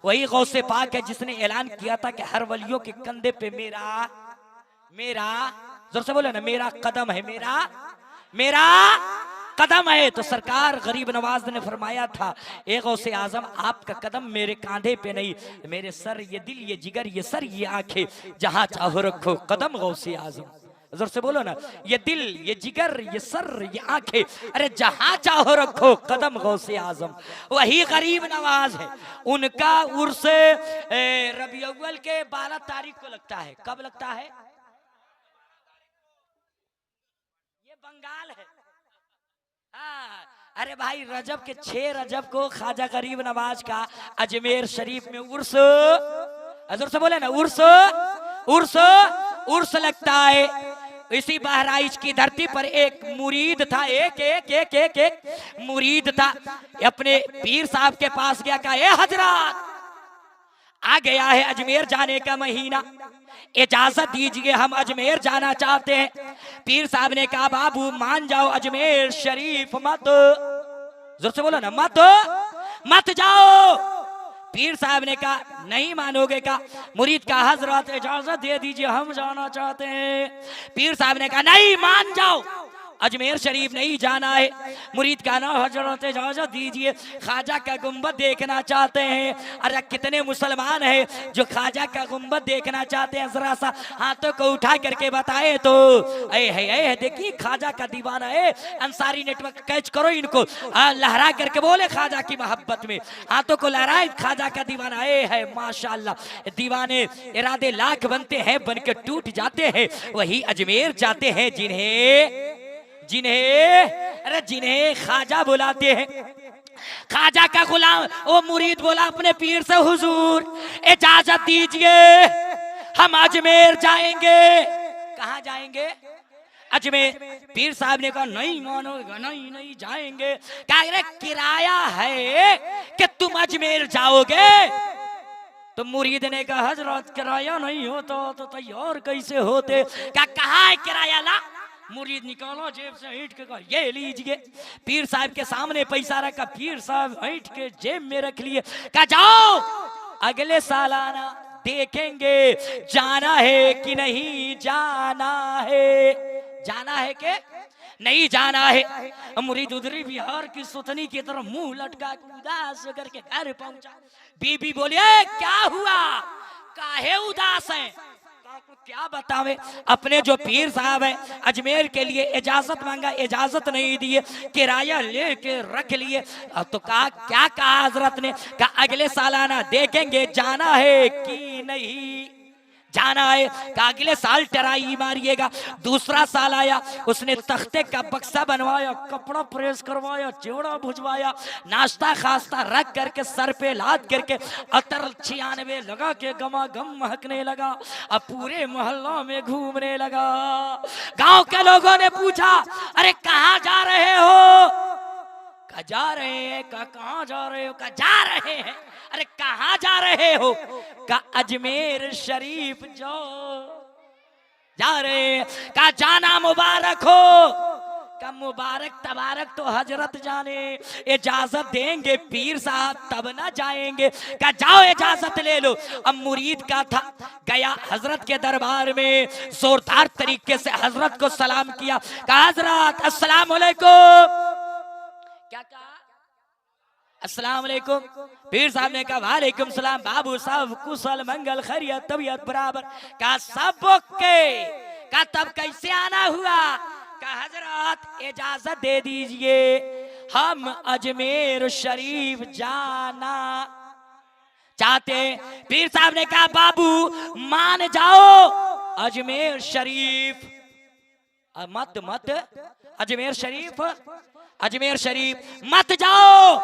वही गौसे पाक है जिसने ऐलान किया था कि हर वलियों के कंधे पे मेरा मेरा जोर से बोले ना, मेरा कदम है, मेरा मेरा कदम है। तो सरकार गरीब नवाज ने फरमाया था, ए गौसे आजम आपका कदम मेरे कांधे पे नहीं, मेरे सर, ये दिल, ये जिगर, ये सर, ये आंखें, जहां चाहो रखो कदम गौसे आजम। जोर से बोलो ना, ये दिल, ये जिगर, ये सर, ये आंखें, अरे जहां चाहो रखो कदम गौसे आजम। वही गरीब नवाज है। उनका उर्स रबी अव्वल के 12 तारीख को लगता है। कब लगता है? ये बंगाल है। हाँ, अरे भाई रजब के 6 रजब को ख्वाजा गरीब नवाज का अजमेर शरीफ में उर्स, जोर से बोले ना, उर्स उर्स उर्स लगता है। इसी बहराइच की धरती पर एक मुरीद था, एक मुरीद था, अपने पीर साहब के पास गया, कहा ए हजरत, आ गया है अजमेर जाने का महीना, इजाजत दीजिए, हम अजमेर जाना चाहते हैं। पीर साहब ने कहा बाबू मान जाओ, अजमेर शरीफ मत, जोर से बोलो ना, मत जाओ। पीर साहब ने कहा नहीं मानोगे का? मुरीद का हजरत इजाजत दे दीजिए, हम जाना चाहते हैं। पीर साहब ने कहा नहीं, मान जाओ, अजमेर शरीफ नहीं जाना है। मुरीद का ना हजरत इजाजत दीजिए, ख्वाजा का गुंबद देखना चाहते हैं। अरे कितने मुसलमान हैं जो ख्वाजा का गुंबद देखना चाहते हैं, जरा सा हाथों को उठा करके बताए तो। है देखिए ख्वाजा का दीवाना है। अंसारी नेटवर्क कैच करो इनको, लहरा करके बोले ख्वाजा की मोहब्बत में, हाथों को लहराए, ख्वाजा का दीवाना है माशाल्लाह। दीवाने इरादे लाख बनते हैं, बन के टूट जाते हैं। वही अजमेर जाते हैं जिन्हें ख्वाजा बुलाते हैं। ख्वाजा का गुलाम वो मुरीद बोला अपने पीर से, हुजूर इजाजत दीजिए, हम अजमेर जाएंगे। कहाँ जाएंगे? अजमेर। पीर साहब ने कहा नहीं मानोगे, नहीं जाएंगे। क्या किराया है कि तुम अजमेर जाओगे? तो मुरीद ने कहा हजरत किराया नहीं होता तो तैयार कैसे होते? क्या कहा है किराया? ला। मुरीद निकालो जेब से ईंट के, कहा ये लीजिए। पीर साहब के सामने पैसा रखा, पीर साहब ईंट के जेब में रख लिए। कहा जाओ अगले साल आना, देखेंगे जाना है कि नहीं जाना है, जाना है कि नहीं जाना है। मुरीद उधरी बिहार की सुतनी की तरफ मुंह लटका उदास करके घर पहुंचा। बीबी बोलिए क्या हुआ, काहे उदास है? क्या बतावे, अपने जो पीर साहब है अजमेर के लिए इजाजत मांगा, इजाजत नहीं दिए, किराया लेके रख लिए। तो कहा क्या कहा हजरत ने? कहा अगले साल आना, देखेंगे जाना है कि नहीं जाना है। कहा अगले साल टराई मारिएगा। दूसरा साल आया, उसने तख्ते का बक्सा बनवाया, कपड़ा प्रेस करवाया, चिवड़ा भुजवाया, नाश्ता खास्ता रख करके सर पे लाद करके अतर 96 लगा के गमा गम महकने लगा। अब पूरे मोहल्ला में घूमने लगा। गांव के लोगों ने पूछा अरे कहाँ जा रहे हो? कहा जा रहे हैं। कहाँ जा रहे हो? कहा जा रहे हैं। अरे कहाँ जा रहे हो? कहा अजमेर शरीफ जा रहे हैं। कहा जाना मुबारक हो। कहा मुबारक तबारक तो हजरत जाने, इजाजत देंगे पीर साहब तब ना जाएंगे। कहा जाओ इजाजत ले लो। अब मुरीद का था, गया हजरत के दरबार में, जोरदार तरीके से हजरत को सलाम किया। कहा हजरत अस्सलाम वालेकुम। क्या कहा? अस्सलाम वालेकुम। पीर साहब ने कहा वालेकुम सलाम। बाबू साहब कुशल मंगल खैरियत तबीयत बराबर? कहा सब ओके। कहा तब कैसे आना हुआ? कहा हजरत इजाजत दे दीजिए, हम अजमेर शरीफ जाना चाहते। पीर साहब ने कहा बाबू मान जाओ, अजमेर शरीफ मत अजमेर शरीफ मत जाओ।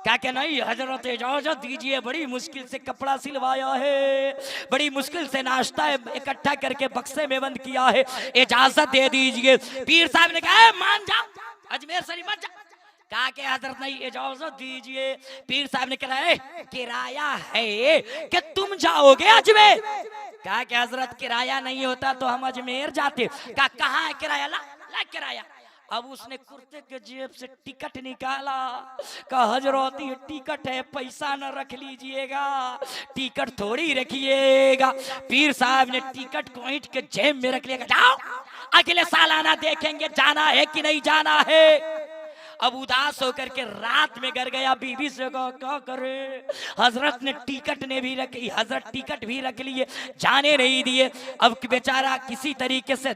क्या क्या नहीं हजरत इजाजत दीजिए, बड़ी मुश्किल से कपड़ा सिलवाया है, बड़ी मुश्किल से नाश्ता इकट्ठा करके बक्से में बंद किया है, इजाजत दे दीजिए। पीर साहब ने कहा मान जाओ, अजमेर शरीफ मत जाओ। कहा कि हजरत नहीं इजाजत दीजिए। पीर साहब ने कहा किराया है कि तुम जाओगे अजमेर? कहा कि हजरत किराया नहीं होता तो हम अजमेर जाते। कहा कहाँ है किराया? ला किराया। अब उसने कुर्ते के जेब से टिकट निकाला, कहा हजरत ये टिकट है, पैसा न रख लीजिएगा, टिकट थोड़ी रखिएगा। पीर साहब ने टिकट को ईंट के जेब में रख लिया, जाओ अगले साल आना, देखेंगे जाना है कि नहीं जाना है। अब उदास होकर के रात में घर गया, बीवी से कहा क्या करे, हजरत ने टिकट ने भी रखी, हजरत टिकट भी रख लिए, जाने नहीं दिए। अब बेचारा किसी तरीके से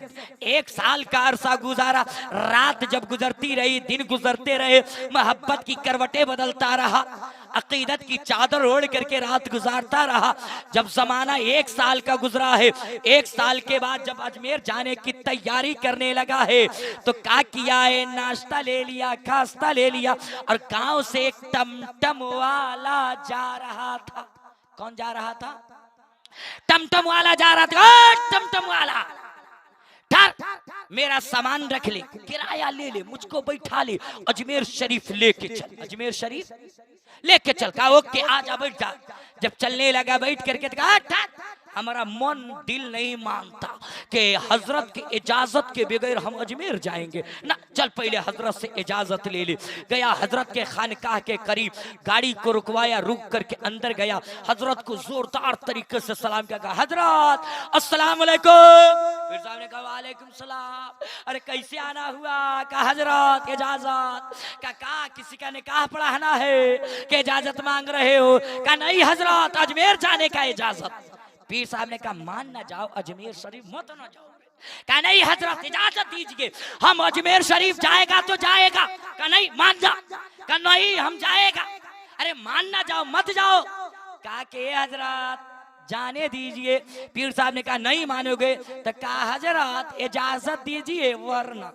1 साल का अरसा गुजारा, रात जब गुजरती रही, दिन गुजरते रहे, मोहब्बत की करवटें बदलता रहा, अकीदत की चादर ओढ़ करके रात गुजारता रहा। जब जमाना 1 साल का गुजरा है, 1 साल के बाद जब अजमेर जाने की तैयारी करने लगा है, तो क्या किया है, नाश्ता ले लिया, खास्ता ले लिया, और गांव से एक टमटम वाला जा रहा था। कौन जा रहा था? टमटम वाला जा रहा था। टमटम वाला, ठहर, मेरा सामान रख ले, किराया ले ले, मुझको बैठा ले, अजमेर शरीफ लेके चल, अजमेर शरीफ लेके चल। कहा ओके, आजा बैठ जा। जब चलने लगा, बैठ करके कहा हमारा मन दिल नहीं मानता कि हजरत की इजाजत के बगैर हम अजमेर जाएंगे ना, चल पहले हजरत से इजाजत ले ले। गया हजरत के खानकाह के करीब, गाड़ी को रुकवाया, रुक करके अंदर गया, हजरत को जोरदार तरीके से सलाम किया, कहा हजरत अस्सलाम वालेकुम। फिर साहब ने कहा वालेकुम सलाम। अरे कैसे आना हुआ? कहा हजरत इजाजत। कहा किसी का निकाह पढ़ाना है कि इजाजत मांग रहे हो? कहा नहीं हजरत, अजमेर जाने का इजाजत। पीर साहब ने कहा मान ना जाओ, अजमेर शरीफ मत ना जाओ। कहा नहीं हजरत इजाजत दीजिए, हम अजमेर शरीफ जाएगा तो जाएगा। कहा नहीं मान जा। कहा नहीं हम जाएगा। अरे मान ना जाओ, मत जाओ। कहा कि हजरत जाने दीजिए। पीर साहब ने कहा नहीं मानोगे? तो कहा हजरत इजाजत दीजिए वरना।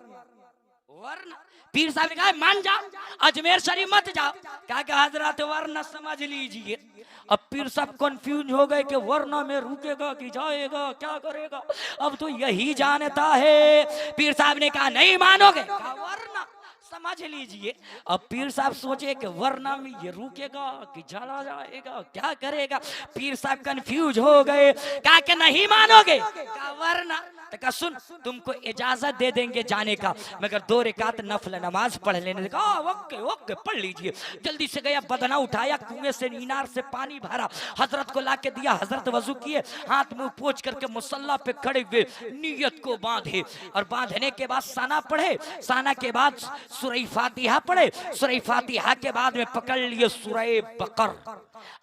पीर साहब ने कहा मान जाओ, अजमेर शरीफ मत जाओ। कहा कि हजरत वरना समझ लीजिए। अब पीर साहब कंफ्यूज हो गए कि वरना में रुकेगा कि जाएगा, क्या करेगा, अब तो यही जानता है। पीर साहब ने कहा नहीं मानोगे? कहा वरना समझ लीजिए। अब पीर साहब सोचे कि वरना में ये रुकेगा कि चला जाएगा, क्या करेगा। पीर साहब कंफ्यूज हो गए, कहा कि नहीं मानोगे? कहा वरना। तो कहा सुन, तुमको इजाजत दे देंगे जाने का, मगर 2 रकात नफल नमाज पढ़ लेने। कहा ओके ओके पढ़ लीजिए। जल्दी से गया, बदना उठाया, कुएं से इनार से पानी भरा, हजरत को लाके दिया। हजरत वजू किए, हाथ मुंह पोंछ करके मुसल्ला पे खड़े हुए, नियत को बांधे, और बांधने के बाद साना पढ़े। साना के बाद सूरह फातिहा पढ़े। सूरह फातिहा के बाद में पकड़ लिए सूरह बकर,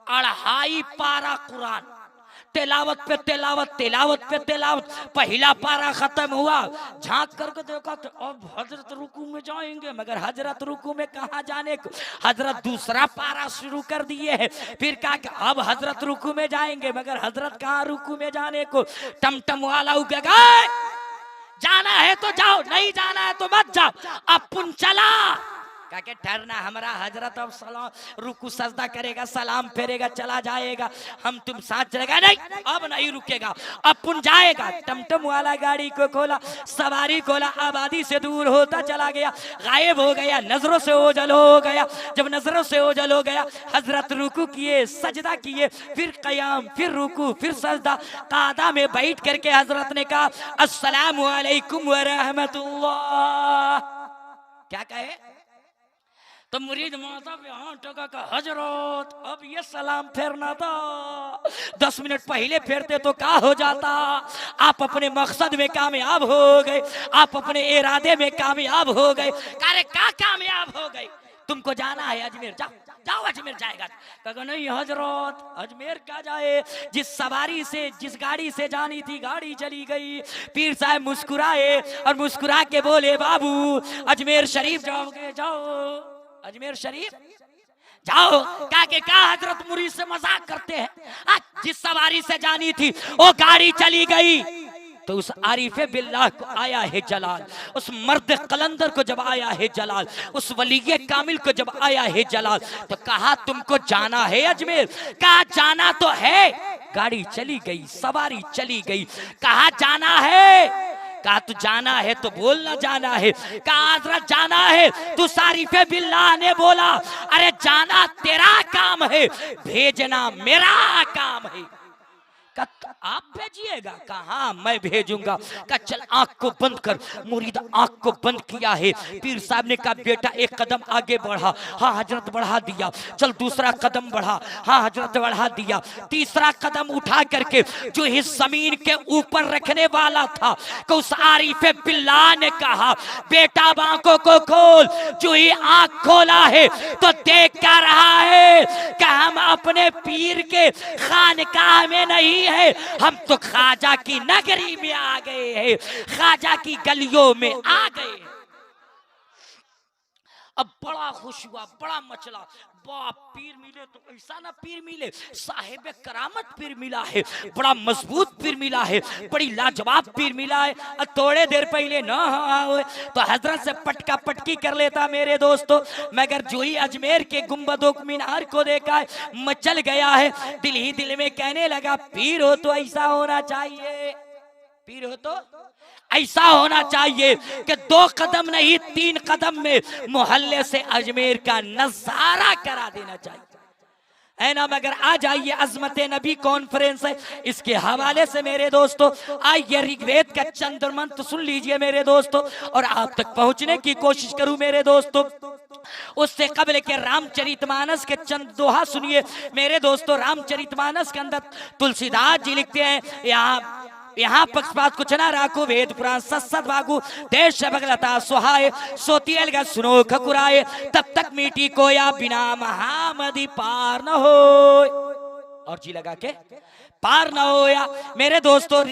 2.5 पारा कुरान, तिलावत पे तिलावत, तिलावत पे तिलावत। पहला पारा खत्म हुआ, झांक करके देखा कि अब हजरत रुकू में जाएंगे, मगर हजरत रुकू में कहाँ जाने को, हजरत दूसरा पारा शुरू कर दिए है। फिर कहा कि अब हजरत रुकू में जाएंगे, मगर हजरत कहाँ रुकू में जाने को। टमटम वाला उगेगा, जाना है तो जाओ, नहीं जाना है तो मत जाओ, अब पुन चला। क्या ठहरना, हमारा हजरत अब सलाम रुकू सजदा करेगा, सलाम फेरेगा, चला जाएगा, हम तुम साथ चलेगा, नहीं अब नहीं रुकेगा, अब पुन जाएगा। टमटम वाला गाड़ी को खोला, सवारी खोला, आबादी से दूर होता चला गया, गायब हो गया, नजरों से ओझल हो गया। जब नजरों से ओझल हो गया, हजरत रुकू किए, सजदा किए, फिर कयाम, फिर रुकू, फिर सजदा। कादा में बैठ करके हजरत ने कहा अस्सलामु अलैकुम व रहमतुल्लाह। क्या कहे? तो मुरीद माता पे हाथ टका का हजरत अब ये सलाम फेरना था, 10 मिनट पहले फेरते तो क्या हो जाता। आप अपने मकसद में कामयाब हो गए, आप अपने इरादे में कामयाब हो गए। अरे क्या कामयाब हो गए? तुमको जाना है अजमेर, जाओ जाओ अजमेर जाएगा। कहा नहीं हजरत अजमेर क्या जाए, जिस सवारी से, जिस गाड़ी से जानी थी गाड़ी चली गई। पीर साहब मुस्कुराए और मुस्कुरा के बोले बाबू अजमेर शरीफ जाओगे? जाओ अजमेर शरीफ जाओ। क्या हजरत मुरीद से मजाक करते हैं? जिस सवारी से जानी थी वो गाड़ी चली गई। तो उस आरिफे बिल्लाह को आया है जलाल, उस मर्द कलंदर को जब आया है जलाल, उस वलीये कामिल को जब आया है जलाल, तो कहा तुमको जाना है अजमेर? कहा जाना तो है, गाड़ी चली गई, सवारी चली गई। कहा जाना है? कहा तू जाना है तो बोलना जाना है। कहा हजरत जाना है? तू सारिफे बिल्लाह ने बोला अरे जाना तेरा काम है, भेजना मेरा काम है। का आप भेजिएगा? कहा मैं भेजूंगा। का चल आंख को बंद कर। मुरीद आंख को बंद किया है। पीर साहब ने कहा बेटा एक कदम आगे बढ़ा। हाँ हजरत बढ़ा दिया। चल दूसरा कदम बढ़ा। हाँ हजरत बढ़ा दिया। तीसरा कदम उठा करके जो इस जमीन के ऊपर रखने वाला था कि उस आरिफे बिल्लाह ने कहा बेटा आंखों को खोल। जो ही आंख खोला है तो देख क्या रहा है कि हम अपने पीर के खानकाह में नहीं है, हम तो ख्वाजा की नगरी में आ गए हैं, ख्वाजा की गलियों में आ गए। अब बड़ा खुश हुआ, बड़ा मचला। बाप पीर मिले तो ऐसा ना पीर मिले, साहिब करामत पीर मिला है, बड़ा मजबूत पीर मिला है, बड़ी लाजवाब पीर मिला है। थोड़े देर पहले ना हुए तो हजरत से पटका पटकी कर लेता मेरे दोस्तों, मगर जो ही अजमेर के गुंबदों मीनार को देखा है मचल गया है। दिल ही दिल में कहने लगा पीर हो तो ऐसा होना चाहिए, पीर हो तो ऐसा होना चाहिए कि 2 कदम नहीं 3 कदम में मोहल्ले से अजमेर का नजारा करा देना चाहिए, है ना। मगर आ जाइए, अजमत नबी कॉन्फ्रेंस है, इसके हवाले से मेरे दोस्तों आइए ऋग्वेद का चंद मंत्र सुन लीजिए मेरे दोस्तों, और आप तक पहुंचने की कोशिश करूं मेरे दोस्तों। उससे कबल के रामचरितमानस के चंद दोहा सुनिए मेरे दोस्तों। रामचरितमानस के अंदर तुलसीदास जी लिखते हैं यहाँ पक्षपात कुछ ना राखो, वेद पुराण सत्सत भागु, देश बगलता सुहाए, सोती अलग सुनो खकुराए, तब तक मीठी कोया बिना महामदी पार न हो। और जी लगा के पार न होया मेरे दोस्तों।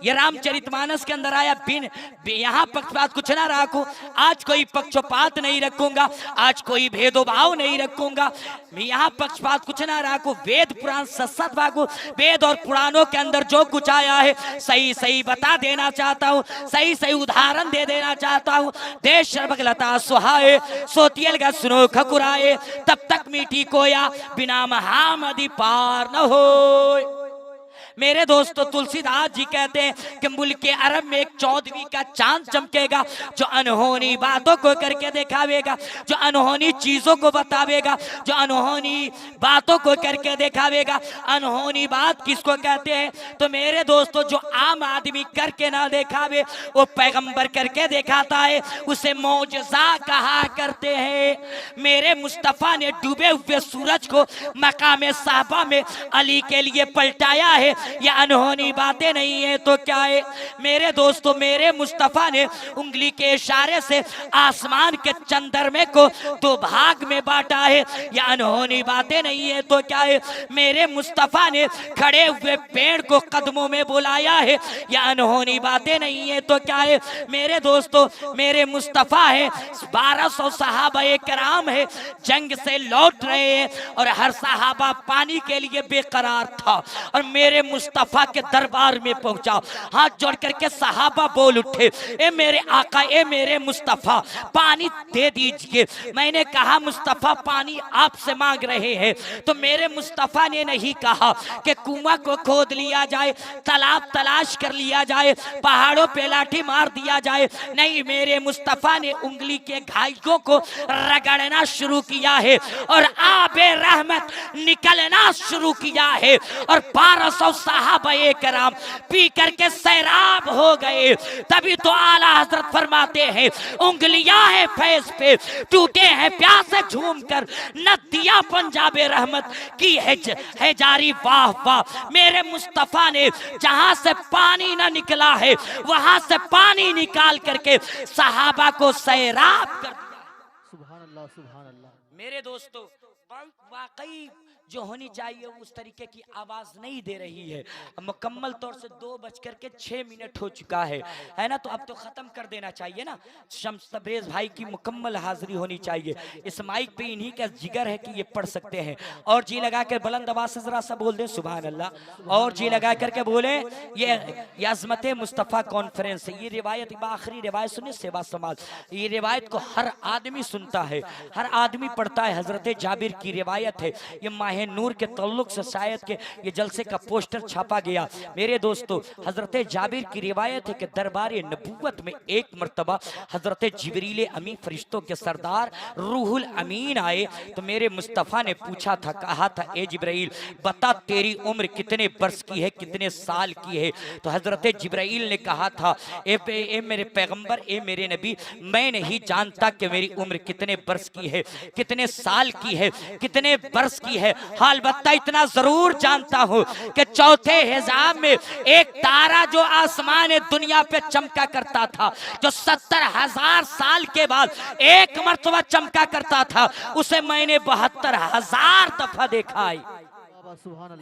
ये रामचरितमानस के अंदर आया बिन यहाँ पक्षपात कुछ ना राखो, आज कोई पक्षपात नहीं रखूंगा, आज कोई भेदभाव नहीं रखूंगा, यहाँ पक्षपात कुछ ना राखो, वेद पुराण सत्सत भागो, वेद और पुराणों के अंदर जो कुछ आया है सही सही बता देना चाहता हूँ, सही सही उदाहरण दे देना चाहता हूँ। देश बगलता सुहाए, सोतियल का सुनो खकुराए, तब तक मीठी कोया बिना महामदी पार न हो। मेरे दोस्तों तुलसीदास जी कहते हैं कि मुल्क अरब में एक 14वीं का चांद चमकेगा, जो अनहोनी बातों को करके दिखावेगा, जो अनहोनी चीजों को बतावेगा, जो अनहोनी बातों को करके दिखावेगा। अनहोनी बात किसको कहते हैं? तो मेरे दोस्तों जो आम आदमी करके ना दिखावे वो पैगंबर करके दिखाता है, उसे मौजज़ा कहा करते हैं। मेरे मुस्तफा ने डूबे हुए सूरज को मकाम साहबा में अली के लिए पलटाया है, ये अनहोनी बातें नहीं है तो क्या है मेरे दोस्तों। मेरे मुस्तफा ने उंगली के इशारे से आसमान के चंद्रमे को 2 भाग में बांटा है, ये अनहोनी बातें नहीं है तो क्या है। मेरे मुस्तफा ने खड़े हुए पेड़ को कदमों में बुलाया है, ये अनहोनी बातें नहीं है तो क्या है मेरे दोस्तों। मेरे मुस्तफा है 1200 सहाबाए कराम है, जंग से लौट रहे हैं और हर सहाबा पानी के लिए बेकरार था, और मेरे मुस्तफा के दरबार में पहुंचा, हाथ जोड़ करके सहाबा बोल उठे, ए मेरे आका, ए मेरे मुस्तफा पानी दे दीजिए। मैंने कहा मुस्तफा पानी आपसे मांग रहे हैं, तो मेरे मुस्तफा ने नहीं कहा कि कुआं को खोद लिया जाए, तालाब तलाश कर लिया जाए, पहाड़ों पे लाठी मार दिया जाए, नहीं मेरे मुस्तफा ने उंगली के घायलों को रगड़ना शुरू किया है और आबे रहमत निकलना शुरू किया है, और 1200 सहाबाए कराम पी करके सैराब हो गए। तभी तो आला हजरत फरमाते हैं उंगलियां हैं फैज पे, टूटे हैं प्यासे झूम कर, नदियां पंजाबे रहमत की है जारी। वाह वाह, मेरे मुस्तफा ने जहां से पानी ना निकला है वहां से पानी निकाल करके सहाबा को सैराब कर दिया। सुभान अल्लाह, सुभान अल्लाह। मेरे दोस्तों वाकई जो होनी चाहिए उस तरीके की आवाज नहीं दे रही है। मुकम्मल तौर से 2:06 हो चुका है ना, तो अब तो खत्म कर देना चाहिए ना। शम्स तबरेज भाई की मुकम्मल हाजिरी होनी चाहिए। इस माइक पे इन्हीं का जिगर है कि ये पढ़ सकते हैं। और जी लगा कर बुलंद आवाज से जरा सा बोल दे सुभान अल्लाह, और जी लगा करके बोले ये अज़मत मुस्तफ़ा कॉन्फ्रेंस है। ये रिवायत आखिरी रिवायत सुनिए, सेवा समाज, ये रिवायत को हर आदमी सुनता है, हर आदमी पढ़ता है। हजरत जाबिर की रिवायत है, ये माहे नूर के तल्लुक से शायद के ये जलसे का पोस्टर छापा गया। मेरे दोस्तों, हजरत जाबिर की रिवायत है कि दरबार नबूवत में एक मर्तबा हजरत जिबरील अमीन फरिश्तों के सरदार रूहुल अमीन आए तो मेरे मुस्तफ़ा ने पूछा था, कहा था, ए जिब्राइल बता तेरी उम्र कितने बरस की है, कितने साल की है। तो हजरत जिब्राइल ने कहा था, ए मेरे पैगंबर, ए मेरे नबी, मैं नहीं जानता कि मेरी उम्र कितने बरस की है, कितने साल की है, कितने बरस की है। हाल बत्ता इतना जरूर जानता हूँ कि चौथे हिजाब में एक तारा जो आसमान दुनिया पे चमका करता था, जो 70,000 साल के बाद एक मर्तबा चमका करता था, उसे मैंने 72,000 दफा देखा है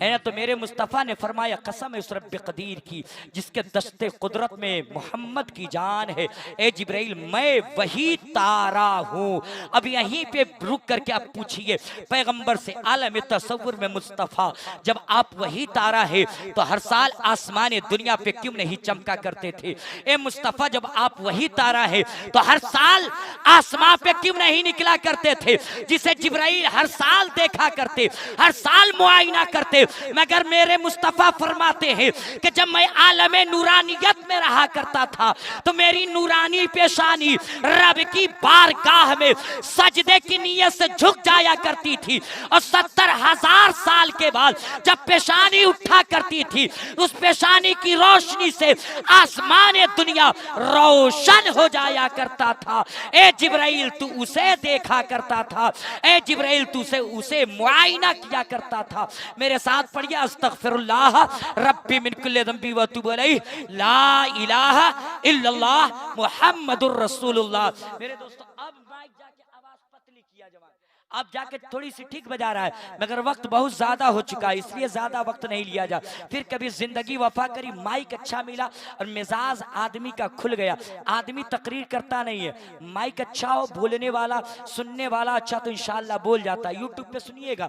ना। तो मेरे मुस्तफ़ा ने फरमाया, कसम उस रब्बे कदीर की जिसके दस्ते कुदरत में मोहम्मद की जान है, ए जिब्राइल मैं वही तारा हूँ। अब यहीं पे रुक करके आप पूछिए पैगंबर से, आलम तसव्वुर में मुस्तफ़ा जब आप वही तारा है तो हर साल आसमान दुनिया पे क्यों नहीं चमका करते थे? ए मुस्तफ़ा जब आप वही तारा है तो हर साल आसमान पे क्यों नहीं निकला करते थे, जिसे जिब्राइल हर साल देखा करते, हर साल मुआयना करते? मगर मेरे मुस्तफ़ा फरमाते हैं कि जब मैं आलमे नूरानियत में रहा करता था तो मेरी नूरानी पेशानी रब की बारगाह में सजदे की नियत से झुक जाया करती थी, और 70,000 साल के बाद जब पेशानी उठा करती थी, उस पेशानी की रोशनी से आसमान दुनिया रोशन हो जाया करता था। ए जिब्राइल तू उसे देखा करता था, ए जिब्राइल तू उसे मुआयना किया करता था। मेरे साथ पढ़िए, अस्तगफिरुल्लाह रब्बी मिन कुल्ली ज़ंबी व अतूबु अलैहि, ला इलाहा इल्लल्लाह मुहम्मदुर रसूलुल्लाह। मेरे दोस्तों, अब माइक जाके आवाज पतली किया जवान, अब जाके थोड़ी सी ठीक बजा रहा है, मगर वक्त बहुत ज्यादा हो चुका है, इसलिए ज्यादा वक्त नहीं लिया जा। फिर कभी जिंदगी वफा करी, माइक अच्छा मिला और मिजाज आदमी का खुल गया। आदमी तकरीर करता नहीं है, माइक अच्छा हो, बोलने वाला सुनने वाला अच्छा तो इंशाल्लाह बोल जाता है। यूट्यूब पे सुनिएगा,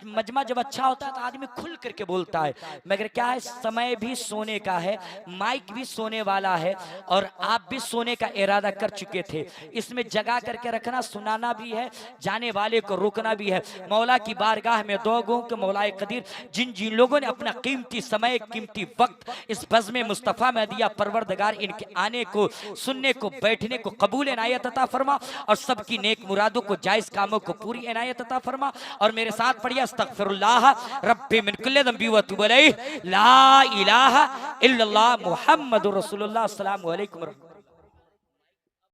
मजमा जब अच्छा होता है तो आदमी खुल करके बोलता है। मगर क्या है, समय भी सोने का है, माइक भी सोने वाला है, और आप भी सोने का इरादा कर चुके थे। इसमें जगा करके रखना, सुनाना भी है, जाने वाले को रोकना भी है। मौला की बारगाह में दुआ गो कि मौलाए कदीर जिन जिन लोगों ने अपना कीमती समय, कीमती वक्त इस बज़्म मुस्तफ़ा में दिया, परवरदिगार इनके आने को, सुनने को, बैठने को कबूल इनायत अता फरमा, और सबकी नेक मुरादों को, जायज़ कामों को पूरी इनायत अता फरमा। और मेरे साथ पढ़िए, अस्तगफिरुल्लाह रब्बी मिन कुल्ली ज़ंबी व अतूबु अलैहि, ला इलाहा इल्लल्लाह मुहम्मदुर रसूलुल्लाह। अस्सलामु अलैकुम।